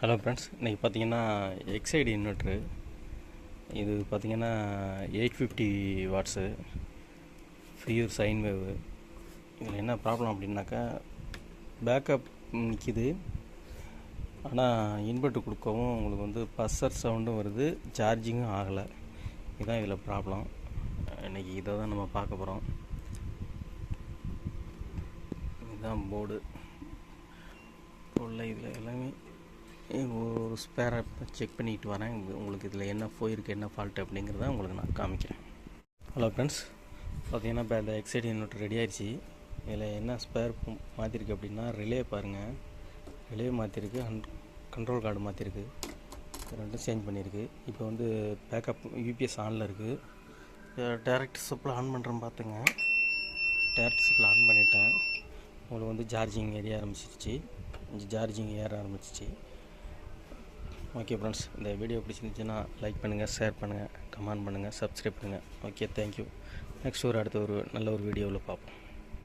Hello friends, இன்றைக்கி பார்த்தீங்கன்னா எக்ஸைடு inverter. இது பார்த்தீங்கன்னா 850 வாட்ஸு ஃப்ரீயூர் சைன் வேவு. இதில் என்ன ப்ராப்ளம் அப்படின்னாக்கா, பேக்கப் நிற்கிது, ஆனால் இன்வெர்ட்ரு கொடுக்கவும் உங்களுக்கு வந்து பஸ்ஸர் சவுண்டும் வருது, சார்ஜிங்கும் ஆகலை. இதுதான் இதில் ப்ராப்ளம். இன்றைக்கி இதை தான் நம்ம பார்க்க போகிறோம். இதுதான் போர்டு. போர்டில் இதில் எல்லாமே ஒரு ஸ்பேரை செக் பண்ணிக்கிட்டு வரேன். உங்களுக்கு இதில் என்ன போயிருக்கு, என்ன ஃபால்ட்டு அப்படிங்கிறத உங்களுக்கு நான் காமிக்கிறேன். ஹலோ ஃப்ரெண்ட்ஸ், பார்த்தீங்கன்னா இப்போ இந்த எக்ஸைடு இன்வெர்ட்டர் ரெடி ஆயிடுச்சு. இதில் என்ன ஸ்பேர் மாற்றிருக்கு அப்படின்னா, ரிலே பாருங்கள், ரிலே மாற்றிருக்கு, கண்ட்ரோல் கார்டு மாற்றிருக்கு, ரெண்டும் சேஞ்ச் பண்ணியிருக்கு. இப்போ வந்து பேக்கப் யூபிஎஸ் ஆனில் இருக்குது. டேரெக்ட் சப்ளை ஆன் பண்ணுறேன் பார்த்துங்க. டேரெக்ட் சப்ளை ஆன் பண்ணிட்டேன். உங்களுக்கு வந்து சார்ஜிங் ஏற ஆரம்பிச்சிச்சு. ஓகே ஃப்ரெண்ட்ஸ், இந்த வீடியோ பிடிச்சிருந்துச்சுன்னா லைக் பண்ணுங்கள், ஷேர் பண்ணுங்கள், கமெண்ட் பண்ணுங்கள், சப்ஸ்கிரைப் பண்ணுங்கள். Okay, thank you. நெக்ஸ்ட் அடுத்த ஒரு நல்ல ஒரு வீடியோவில் பார்ப்போம்.